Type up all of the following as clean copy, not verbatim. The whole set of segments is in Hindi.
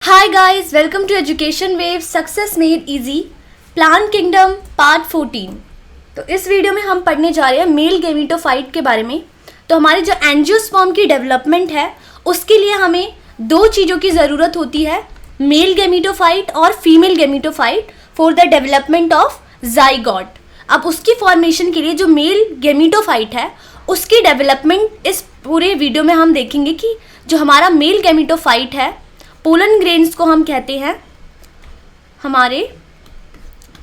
Hi guys, welcome to Education Wave Success Made Easy Plant Kingdom Part 14। तो इस वीडियो में हम पढ़ने जा रहे हैं मेल गेमेटोफाइट के बारे में। तो हमारे जो एंजियोस्पर्म की डेवलपमेंट है उसके लिए हमें दो चीज़ों की ज़रूरत होती है, मेल गेमेटोफाइट और female gametophyte for the development of zygote. अब उसकी फॉर्मेशन के लिए जो मेल गेमेटोफाइट है उसकी डेवलपमेंट इस पूरे वीडियो में हम देखेंगे कि जो हमारा मेल गेमेटोफाइट है, पोलन ग्रेन्स को हम कहते हैं। हमारे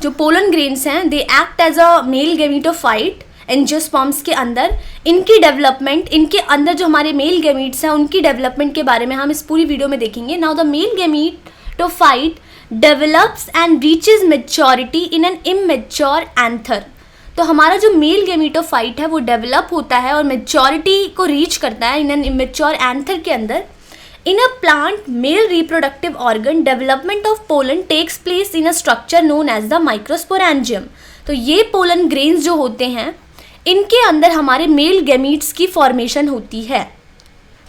जो पोलन ग्रेन्स हैं they act as a male gametophyte angiosperms के अंदर। इनकी डेवलपमेंट, इनके अंदर जो हमारे मेल गेमीट्स हैं उनकी डेवलपमेंट के बारे में हम इस पूरी वीडियो में देखेंगे। Now the mail gametophyte develops and reaches maturity in an immature anther. तो हमारा जो मेल गेमेटोफाइट है वो डेवलप होता है और मेच्योरिटी को रीच करता है इन एन इमैच्योर एंथर के अंदर। In a plant, male reproductive organ development of pollen takes place in a structure known as the microsporangium। तो ये पोलन ग्रेन्स जो होते हैं इनके अंदर हमारे मेल गैमीट्स की फॉर्मेशन होती है।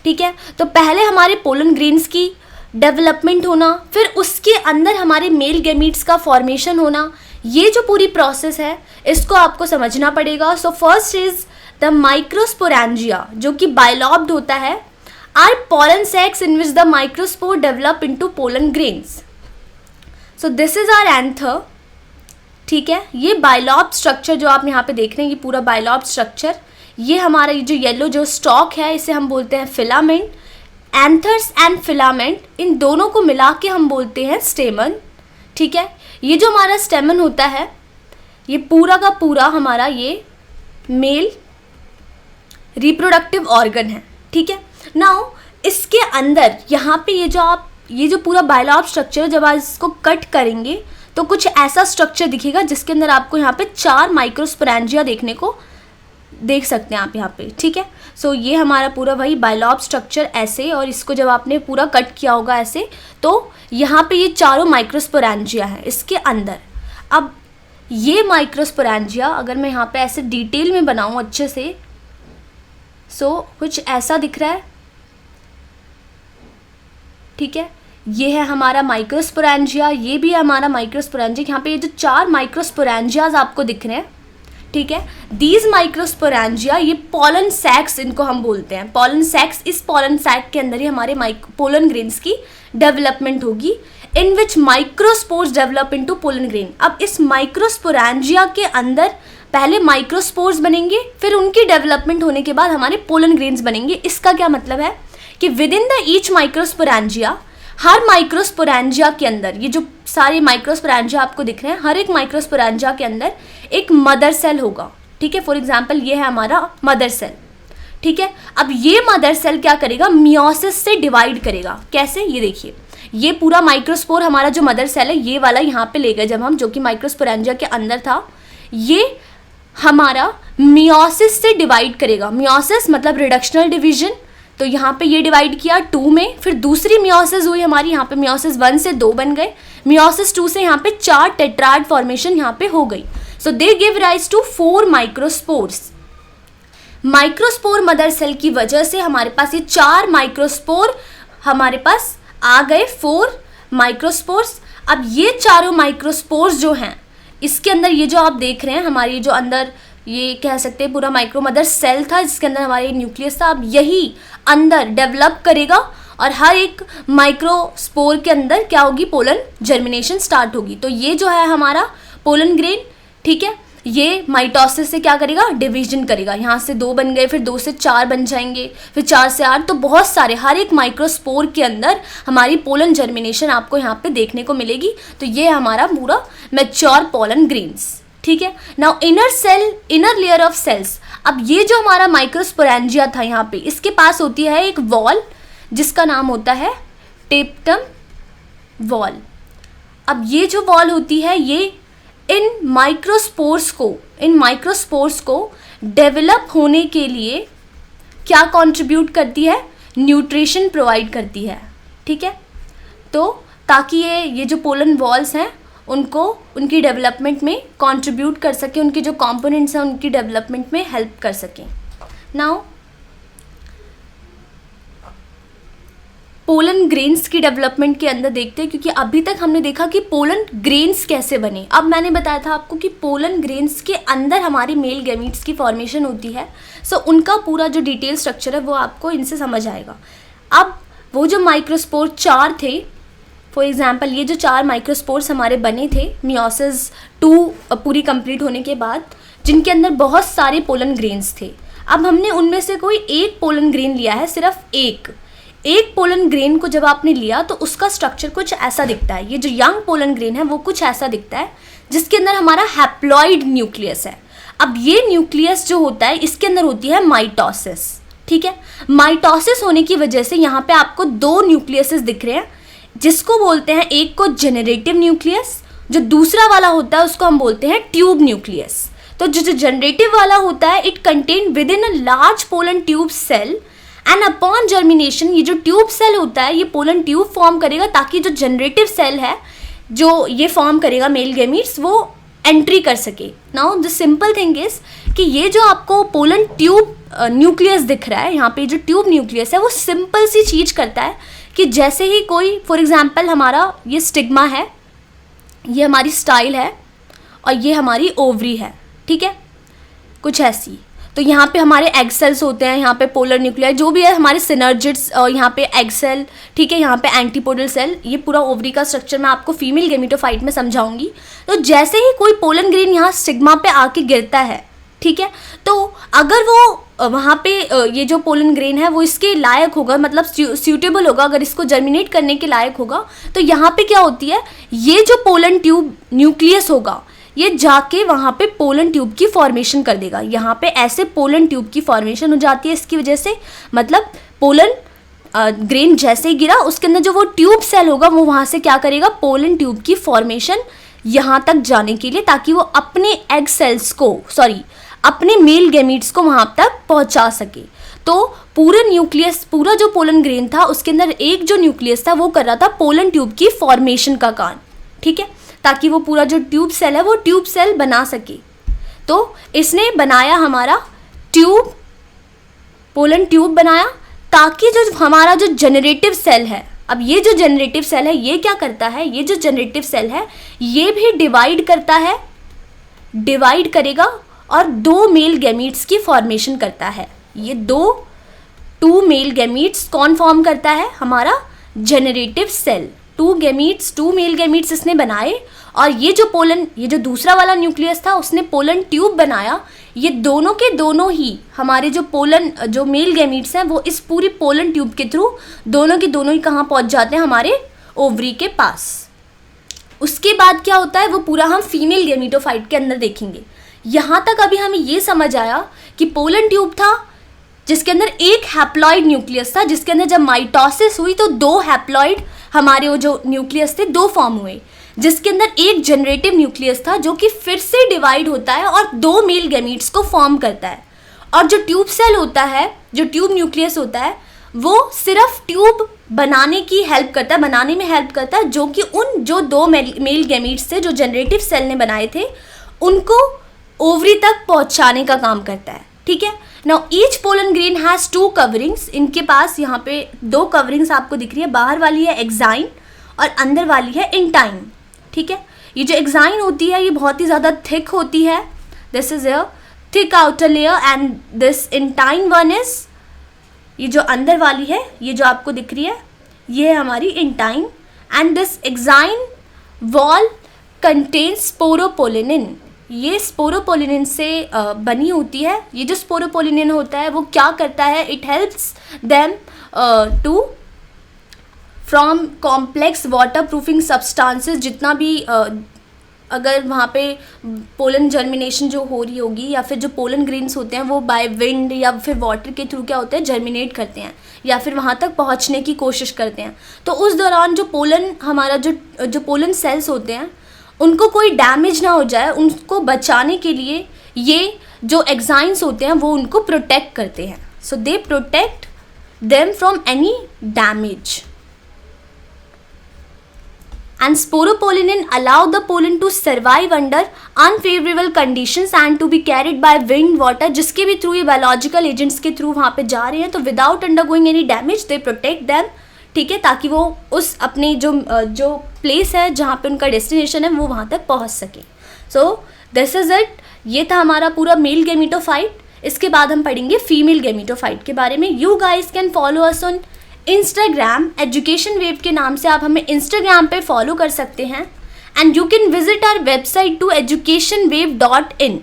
ठीक है, तो पहले हमारे पोलन ग्रेन्स की डेवलपमेंट होना, फिर उसके अंदर हमारे मेल गैमीट्स का फॉर्मेशन होना, ये जो पूरी प्रोसेस है इसको आपको समझना पड़ेगा। So first is the microsporangia जो कि बाइलॉब्ड होता है, are pollen sacs in which the microspore develop into pollen grains। So this is our anther। ठीक है, ये बाइलॉब स्ट्रक्चर जो आप यहाँ पे देख रहे हैं, ये पूरा बाइलॉब स्ट्रक्चर, ये हमारा ये जो येलो जो स्टॉक है इसे हम बोलते हैं फिलामेंट। एंथर्स एंड फिलामेंट इन दोनों को मिला के हम बोलते हैं स्टेमन। ठीक है, ये जो हमारा स्टेमन होता है ये पूरा का पूरा हमारा ये मेल रिप्रोडक्टिव ऑर्गन है। ठीक है, नाउ इसके अंदर यहाँ पे ये जो पूरा बाइलॉब स्ट्रक्चर, जब आप इसको कट करेंगे तो कुछ ऐसा स्ट्रक्चर दिखेगा जिसके अंदर आपको यहाँ पे 4 माइक्रोस्पोरेंजिया देखने को देख सकते हैं आप यहाँ पे। ठीक है, सो ये हमारा पूरा वही बाइलॉब स्ट्रक्चर ऐसे, और इसको जब आपने पूरा कट किया होगा ऐसे तो यहाँ पे ये चारों माइक्रोस्पोरेंजिया है इसके अंदर। अब ये माइक्रोस्पोरेंजिया अगर मैं यहाँ पे ऐसे डिटेल में बनाऊँ अच्छे से, सो कुछ ऐसा दिख रहा है। ठीक है, ये है हमारा माइक्रोस्पोरेंजिया, ये भी है हमारा माइक्रोस्पोरेंजिया। यहाँ पे ये जो 4 माइक्रोस्पोरेंजियाज आपको दिख रहे हैं, ठीक है, दीज माइक्रोस्पोरेंजिया ये पोलन सैक्स इनको हम बोलते हैं। पोलन सैक्स, इस पोलन सैक के अंदर ही हमारे पोलन ग्रेन्स की डेवलपमेंट होगी, in which microspores develop into pollen grain. अब इस माइक्रोस्पोरेंजिया के अंदर पहले माइक्रोस्पोर्स बनेंगे, फिर उनकी डेवलपमेंट होने के बाद हमारे पोलन ग्रेन्स बनेंगे। इसका क्या मतलब है कि with in the each microsporangia, her microsporangia के अंदर, ये जो सारे माइक्रोस्पोरेंजिया आपको दिख रहे हैं, हर एक माइक्रोस्पोरेंजिया के अंदर एक मदर सेल होगा। ठीक है, फॉर एग्जांपल ये है हमारा मदर सेल। ठीक है, अब ये मदर सेल क्या करेगा, मियोसिस से डिवाइड करेगा। कैसे, ये देखिए, ये पूरा माइक्रोस्पोर हमारा जो मदर सेल है ये वाला यहाँ पे ले गए जब हम, जो कि माइक्रोस्पोरेंजिया के अंदर था, ये हमारा मियोसिस से डिवाइड करेगा। मियोसिस मतलब रिडक्शनल डिवीजन। तो यहाँ पे ये डिवाइड किया 2 में, फिर दूसरी मियोसिस हुई हमारी, यहाँ पे मियोसिस 1 से 2 बन गए, मियोसिस 2 से यहाँ पे 4 टेट्राड फॉर्मेशन यहाँ पे हो गई। So they give rise to 4 microspores. Microspore mother cell की वजह से हमारे पास ये 4 माइक्रोस्पोर हमारे पास आ गए, 4 माइक्रोस्पोर्स। अब ये चारों माइक्रोस्पोर्स जो हैं इसके अंदर, ये जो आप देख रहे हैं हमारी जो अंदर, ये कह सकते हैं पूरा माइक्रो मदर सेल था जिसके अंदर हमारे न्यूक्लियस था। अब यही अंदर डेवलप करेगा और हर एक माइक्रोस्पोर के अंदर क्या होगी, पोलन जर्मिनेशन स्टार्ट होगी। तो ये जो है हमारा पोलन ग्रेन, ठीक है, ये माइटोसिस से क्या करेगा, डिवीजन करेगा। यहाँ से 2 बन गए, फिर 2 से 4 बन जाएंगे, फिर 4 से 8, तो बहुत सारे, हर एक माइक्रोस्पोर के अंदर हमारी पोलन जर्मिनेशन आपको यहाँ पे देखने को मिलेगी। तो ये हमारा पूरा मैच्योर पोलन ग्रेन्स। ठीक है, now inner cell, inner layer of cells. अब ये जो हमारा माइक्रोस्पोरेंजिया था यहाँ पे, इसके पास होती है एक वॉल जिसका नाम होता है टेप्टम वॉल। अब ये जो वॉल होती है ये इन माइक्रोस्पोर्स को डेवलप होने के लिए क्या कंट्रीब्यूट करती है, न्यूट्रिशन प्रोवाइड करती है। ठीक है, तो ताकि ये जो पोलन वॉल्स हैं उनको उनकी डेवलपमेंट में कंट्रीब्यूट कर सके, उनके जो कंपोनेंट्स हैं उनकी डेवलपमेंट में हेल्प कर सकें। नाउ पोलन ग्रेन्स की डेवलपमेंट के अंदर देखते हैं, क्योंकि अभी तक हमने देखा कि पोलन ग्रेन्स कैसे बने। अब मैंने बताया था आपको कि पोलन ग्रेन्स के अंदर हमारी मेल गैमीट्स की फॉर्मेशन होती है। सो उनका पूरा जो डिटेल स्ट्रक्चर है वो आपको इनसे समझ आएगा। अब वो जो माइक्रोस्पोर 4 थे, फॉर एग्जाम्पल ये जो 4 माइक्रोस्पोर्स हमारे बने थे मियोसिस 2 पूरी कंप्लीट होने के बाद, जिनके अंदर बहुत सारे पोलन ग्रेन्स थे। अब हमने उनमें से कोई एक पोलन ग्रेन लिया है, सिर्फ एक पोलन ग्रेन को जब आपने लिया तो उसका स्ट्रक्चर कुछ ऐसा दिखता है। ये जो यंग पोलन ग्रेन है वो कुछ ऐसा दिखता है, जिसके अंदर हमारा हैप्लॉइड न्यूक्लियस है। अब ये न्यूक्लियस जो होता है इसके अंदर होती है माइटोसिस, ठीक है। माइटोसिस होने की वजह से यहाँ पे आपको 2 न्यूक्लियसेस दिख रहे हैं, जिसको बोलते हैं, एक को जेनरेटिव न्यूक्लियस, जो दूसरा वाला होता है उसको हम बोलते हैं ट्यूब न्यूक्लियस। तो जो जनरेटिव वाला होता है, it contain within a large pollen tube cell and upon germination, ये जो ट्यूब सेल होता है ये पोलन ट्यूब फॉर्म करेगा, ताकि जो जनरेटिव सेल है जो ये फॉर्म करेगा मेल गैमीट्स, वो एंट्री कर सके। Now the simple thing is कि ये जो आपको पोलन ट्यूब न्यूक्लियस दिख रहा है, यहाँ पे जो ट्यूब न्यूक्लियस है वो सिंपल सी चीज़ करता है कि जैसे ही कोई, फॉर एग्जाम्पल हमारा ये स्टिग्मा है, ये हमारी स्टाइल है और ये हमारी ओवरी है, ठीक है, कुछ ऐसी। तो यहाँ पे हमारे एग सेल्स होते हैं, यहाँ पे पोलर न्यूक्लियर जो भी है, हमारे सिनर्जिड्स, यहाँ पे एग सेल, ठीक है, यहाँ पे एंटीपोडल सेल। ये पूरा ओवरी का स्ट्रक्चर मैं आपको फीमेल गेमिटोफाइट में समझाऊंगी। तो जैसे ही कोई पोलन ग्रेन यहाँ स्टिग्मा पे आके गिरता है, ठीक है, तो अगर वो वहाँ पे ये जो पोलन ग्रेन है वो इसके लायक होगा, मतलब सूटेबल होगा, अगर इसको जर्मिनेट करने के लायक होगा, तो यहाँ पे क्या होती है, ये जो पोलन ट्यूब न्यूक्लियस होगा ये जाके वहाँ पे पोलन ट्यूब की फॉर्मेशन कर देगा। यहाँ पे ऐसे पोलन ट्यूब की फॉर्मेशन हो जाती है इसकी वजह से, मतलब पोलन ग्रेन जैसे ही गिरा उसके अंदर जो वो ट्यूब सेल होगा वो वहाँ से क्या करेगा, पोलन ट्यूब की फॉर्मेशन यहाँ तक जाने के लिए, ताकि वो अपने एग सेल्स को, अपने मेल गैमीट्स को वहाँ तक पहुँचा सके। तो पूरा न्यूक्लियस, पूरा जो पोलन ग्रेन था उसके अंदर एक जो न्यूक्लियस था वो कर रहा था पोलन ट्यूब की फॉर्मेशन का काम, ठीक है, ताकि वो पूरा जो ट्यूब सेल है वो ट्यूब सेल बना सके। तो इसने बनाया हमारा ट्यूब, पोलन ट्यूब बनाया, ताकि जो हमारा जो जनरेटिव सेल है, अब ये जो जनरेटिव सेल है ये क्या करता है, ये जो जनरेटिव सेल है ये भी डिवाइड करता है, डिवाइड करेगा और 2 मेल गैमीट्स की फॉर्मेशन करता है। ये 2 मेल गैमीट्स कौन फॉर्म करता है, हमारा जनरेटिव सेल। 2 मेल गैमीट्स इसने बनाए, और ये जो दूसरा वाला न्यूक्लियस था उसने पोलन ट्यूब बनाया। ये दोनों के दोनों ही हमारे जो मेल गैमीट्स हैं वो इस पूरी पोलन ट्यूब के थ्रू दोनों के दोनों ही कहाँ पहुँच जाते हैं, हमारे ओवरी के पास। उसके बाद क्या होता है वो पूरा हम फीमेल गैमीटोफाइट के अंदर देखेंगे। यहाँ तक अभी हमें ये समझ आया कि पोलन ट्यूब था जिसके अंदर एक हैप्लॉइड न्यूक्लियस था, जिसके अंदर जब माइटोसिस हुई तो 2 हैप्लॉइड हमारे वो जो न्यूक्लियस थे 2 फॉर्म हुए, जिसके अंदर एक जनरेटिव न्यूक्लियस था जो कि फिर से डिवाइड होता है और 2 मेल गैमीट्स को फॉर्म करता है। और जो ट्यूब सेल होता है, जो ट्यूब न्यूक्लियस होता है, वो सिर्फ ट्यूब बनाने की हेल्प करता है, बनाने में हेल्प करता है, जो कि उन जो 2 मेल गैमीट्स थे जो जनरेटिव सेल ने बनाए थे उनको ओवरी तक पहुंचाने का काम करता है, ठीक है। Now each pollen grain has 2 coverings. इनके पास यहाँ पे 2 कवरिंग्स आपको दिख रही है, बाहर वाली है एक्साइन और अंदर वाली है इंटाइन, ठीक है। ये जो एक्साइन होती है ये बहुत ही ज़्यादा थिक होती है, this is a thick outer layer, and this intine one is, ये जो अंदर वाली है ये जो आपको दिख रही है ये है हमारी intine, and this exine wall contains sporopollenin. ये स्पोरोपोलिनिन से बनी होती है। ये जो स्पोरोपोलिनिन होता है वो क्या करता है, it helps them to from complex waterproofing substances. जितना भी अगर वहाँ पे पोलन जर्मिनेशन जो हो रही होगी, या फिर जो पोलन ग्रेन्स होते हैं वो बाय विंड या फिर वाटर के थ्रू क्या होते हैं, जर्मिनेट करते हैं या फिर वहाँ तक पहुँचने की कोशिश करते हैं। तो उस दौरान जो पोलन हमारा जो पोलन सेल्स होते हैं उनको कोई डैमेज ना हो जाए, उनको बचाने के लिए ये जो एक्साइन्स होते हैं वो उनको प्रोटेक्ट करते हैं। So they protect them from any damage. And sporopollenin allow the pollen to survive under unfavorable conditions and to be carried by wind, water, जिसके भी थ्रू ये biological agents के थ्रू वहाँ पे जा रहे हैं, तो without undergoing any damage they protect them ठीक है, ताकि वो उस अपनी जो प्लेस है जहाँ पे उनका डेस्टिनेशन है वो वहाँ तक पहुँच सके। So this is it. ये था हमारा पूरा मेल गेमिटोफाइट। इसके बाद हम पढ़ेंगे फीमेल गेमिटोफाइट के बारे में। You guys can follow us on Instagram, education wave के नाम से आप हमें इंस्टाग्राम पे फॉलो कर सकते हैं। And you can visit our website to educationwave.in।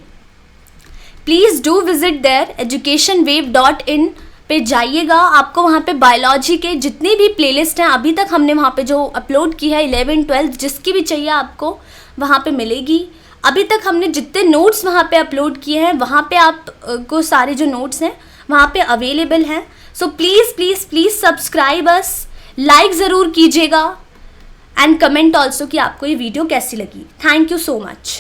Please do visit there, educationwave.in पे जाइएगा। आपको वहाँ पे बायोलॉजी के जितने भी प्लेलिस्ट हैं अभी तक हमने वहाँ पे जो अपलोड की है 11, 12 जिसकी भी चाहिए आपको वहाँ पे मिलेगी। अभी तक हमने जितने नोट्स वहाँ पे अपलोड किए हैं वहाँ पे आपको सारे जो नोट्स हैं वहाँ पे अवेलेबल हैं। So please please please subscribe us, like ज़रूर कीजिएगा एंड कमेंट ऑल्सो कि आपको ये वीडियो कैसी लगी। Thank you so much.